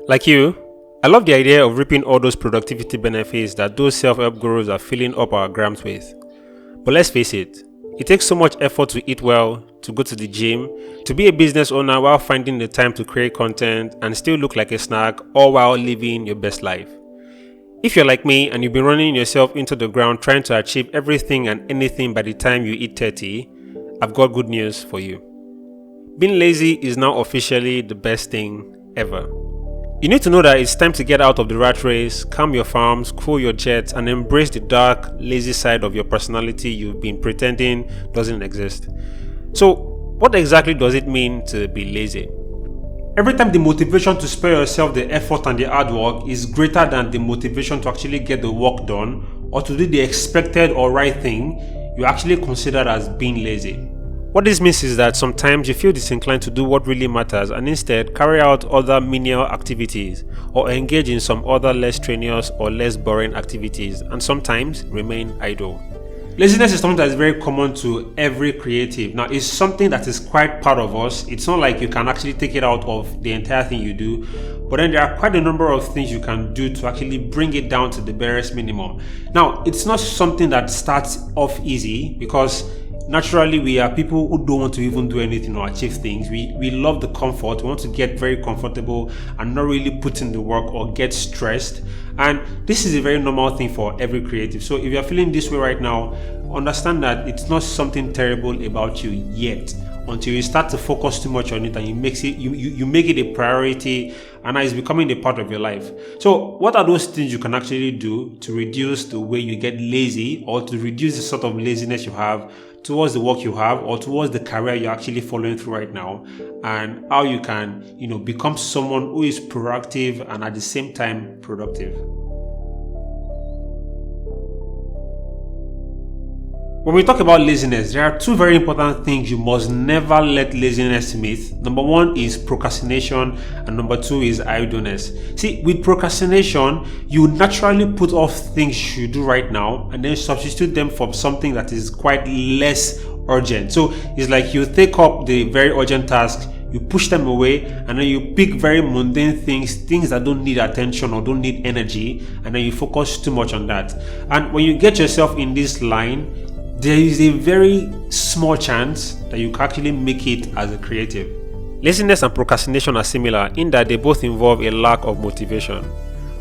Like you, I love the idea of reaping all those productivity benefits that those self-help gurus are filling up our grams with. But let's face it takes so much effort to eat well, to go to the gym, to be a business owner while finding the time to create content and still look like a snack, all while living your best life. If you're like me and you've been running yourself into the ground trying to achieve everything and anything by the time you hit 30, I've got good news for you. Being lazy is now officially the best thing ever. You need to know that it's time to get out of the rat race, calm your farms, cool your jets, and embrace the dark, lazy side of your personality you've been pretending doesn't exist. So, what exactly does it mean to be lazy? Every time the motivation to spare yourself the effort and the hard work is greater than the motivation to actually get the work done or to do the expected or right thing, you actually consider as being lazy. What this means is that sometimes you feel disinclined to do what really matters and instead carry out other menial activities or engage in some other less strenuous or less boring activities and sometimes remain idle. Laziness is something that is very common to every creative. Now, it's something that is quite part of us. It's not like you can actually take it out of the entire thing you do, but then there are quite a number of things you can do to actually bring it down to the barest minimum. Now, it's not something that starts off easy because naturally, we are people who don't want to even do anything or achieve things. We love the comfort. We want to get very comfortable and not really put in the work or get stressed. And this is a very normal thing for every creative. So if you're feeling this way right now, understand that it's not something terrible about you yet until you start to focus too much on it and you make it a priority and it's becoming a part of your life. So what are those things you can actually do to reduce the way you get lazy or to reduce the sort of laziness you have towards the work you have or towards the career you're actually following through right now, and how you can, become someone who is proactive and at the same time productive. When we talk about laziness, there are two very important things you must never let laziness meet. Number one is procrastination and number two is idleness. See, with procrastination, you naturally put off things you should do right now and then substitute them for something that is quite less urgent. So it's like you take up the very urgent tasks, you push them away, and then you pick very mundane things that don't need attention or don't need energy, and then you focus too much on that. And when you get yourself in this line, there is a very small chance that you can actually make it as a creative. Laziness and procrastination are similar in that they both involve a lack of motivation.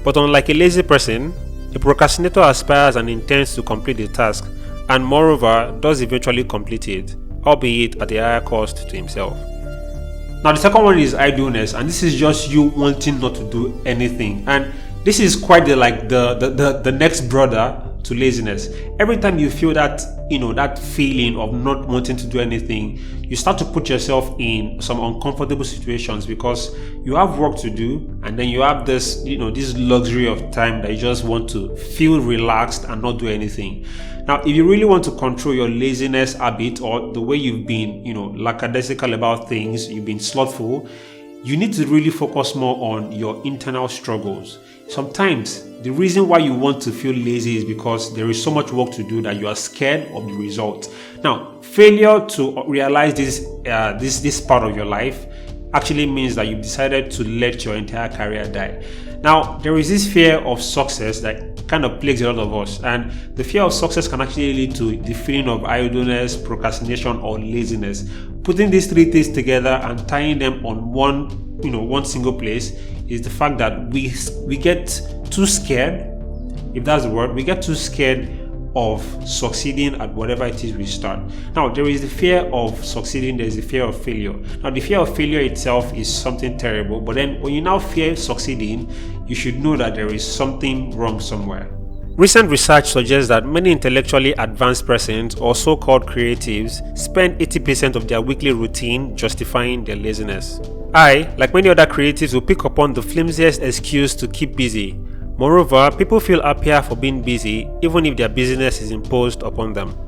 But unlike a lazy person, a procrastinator aspires and intends to complete the task and moreover does eventually complete it, albeit at a higher cost to himself. Now the second one is idleness, and this is just you wanting not to do anything, and this is quite the next brother to laziness. Every time you feel that that feeling of not wanting to do anything, you start to put yourself in some uncomfortable situations because you have work to do and then you have this this luxury of time that you just want to feel relaxed and not do anything. Now if you really want to control your laziness habit or the way you've been lackadaisical about things, you've been slothful, you need to really focus more on your internal struggles. Sometimes the reason why you want to feel lazy is because there is so much work to do that you are scared of the result. Now, failure to realize this part of your life actually means that you've decided to let your entire career die. Now, there is this fear of success that kind of plagues a lot of us, and the fear of success can actually lead to the feeling of idleness, procrastination, or laziness. Putting these three things together and tying them on one single place is the fact that we get too scared, if that's the word, we get too scared of succeeding at whatever it is we start. Now, there is the fear of succeeding, there is the fear of failure. Now, the fear of failure itself is something terrible, but then when you now fear succeeding, you should know that there is something wrong somewhere. Recent research suggests that many intellectually advanced persons, or so-called creatives, spend 80% of their weekly routine justifying their laziness. I, like many other creatives, will pick upon the flimsiest excuse to keep busy. Moreover, people feel happier for being busy even if their busyness is imposed upon them.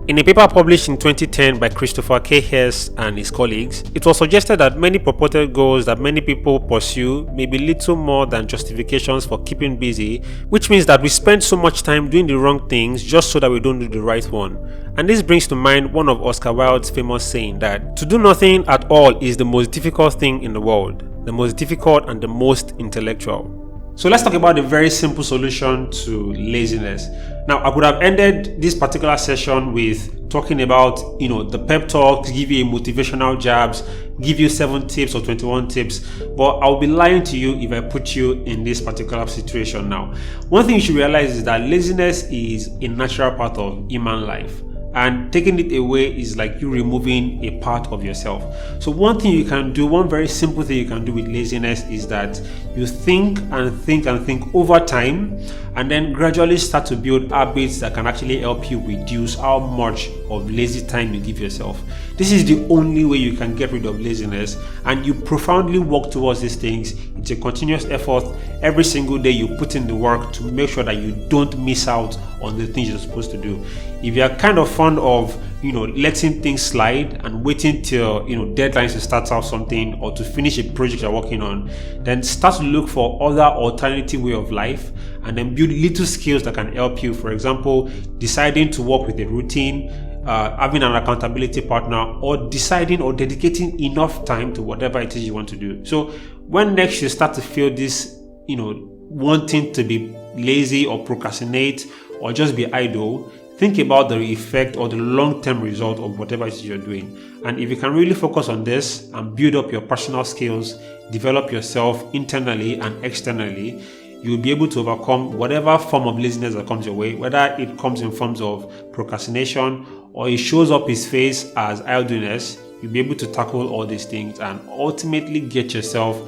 In a paper published in 2010 by Christopher K. Hess and his colleagues, it was suggested that many purported goals that many people pursue may be little more than justifications for keeping busy, which means that we spend so much time doing the wrong things just so that we don't do the right one. And this brings to mind one of Oscar Wilde's famous saying that to do nothing at all is the most difficult thing in the world. the most difficult, and the most intellectual. So let's talk about the very simple solution to laziness. Now, I could have ended this particular session with talking about, the pep talk to give you motivational jabs, give you 7 tips or 21 tips, but I'll be lying to you if I put you in this particular situation now. One thing you should realize is that laziness is a natural part of human life. And taking it away is like you removing a part of yourself. So one thing you can do, one very simple thing you can do with laziness is that you think and think and think over time, and then gradually start to build habits that can actually help you reduce how much of lazy time you give yourself. This is the only way you can get rid of laziness, and you profoundly work towards these things. It's a continuous effort. Every single day you put in the work to make sure that you don't miss out on the things you're supposed to do. If you're kind of fond of letting things slide and waiting till deadlines to start out something or to finish a project you're working on, then start to look for other alternative way of life, and then build little skills that can help you. For example, deciding to work with a routine, having an accountability partner, or deciding or dedicating enough time to whatever it is you want to do. So when next you start to feel this wanting to be lazy or procrastinate or just be idle, think about the effect or the long-term result of whatever it is you're doing. And if you can really focus on this and build up your personal skills, develop yourself internally and externally, you'll be able to overcome whatever form of laziness that comes your way, whether it comes in forms of procrastination or it shows up its face as idleness. You'll be able to tackle all these things and ultimately get yourself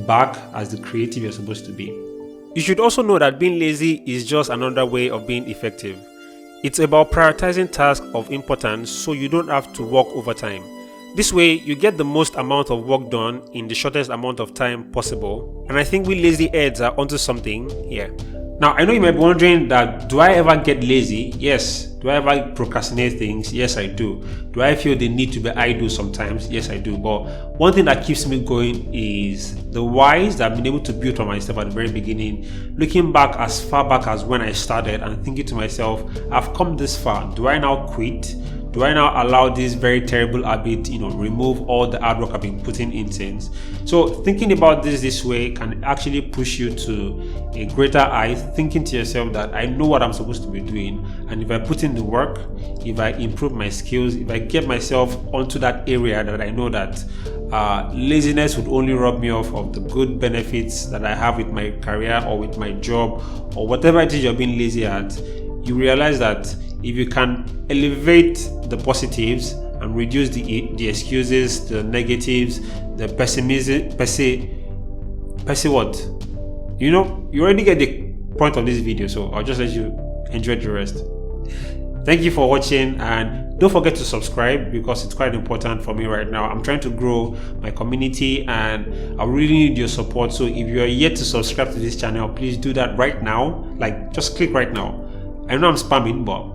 back as the creative you're supposed to be. You should also know that being lazy is just another way of being effective. It's about prioritizing tasks of importance so you don't have to work overtime. This way, you get the most amount of work done in the shortest amount of time possible. And I think we lazy heads are onto something here. Now, I know you might be wondering that, do I ever get lazy? Yes. Do I ever procrastinate things? Yes, I do. Do I feel the need to be idle sometimes? Yes, I do. But one thing that keeps me going is the whys that I've been able to build for myself at the very beginning. Looking back as far back as when I started and thinking to myself, I've come this far. Do I now quit? Do I now allow this very terrible habit, remove all the hard work I've been putting in since? So thinking about this way can actually push you to a greater height, thinking to yourself that I know what I'm supposed to be doing, and if I put in the work, if I improve my skills, if I get myself onto that area that I know that laziness would only rob me of the good benefits that I have with my career or with my job or whatever it is you're being lazy at, you realize that if you can elevate the positives and reduce the excuses, the negatives, the pessimism, what? You already get the point of this video, so I'll just let you enjoy the rest. Thank you for watching, and don't forget to subscribe because it's quite important for me right now. I'm trying to grow my community and I really need your support. So if you are yet to subscribe to this channel, please do that right now. Just click right now. I know I'm spamming, but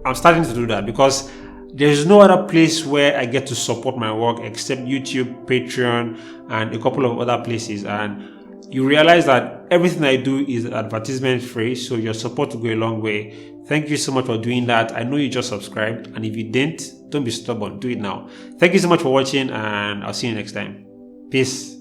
I'm starting to do that because there's no other place where I get to support my work except YouTube, Patreon, and a couple of other places. And you realize that everything I do is advertisement free, so your support will go a long way. Thank you so much for doing that. I know you just subscribed, and if you didn't, don't be stubborn. Do it now. Thank you so much for watching, and I'll see you next time. Peace.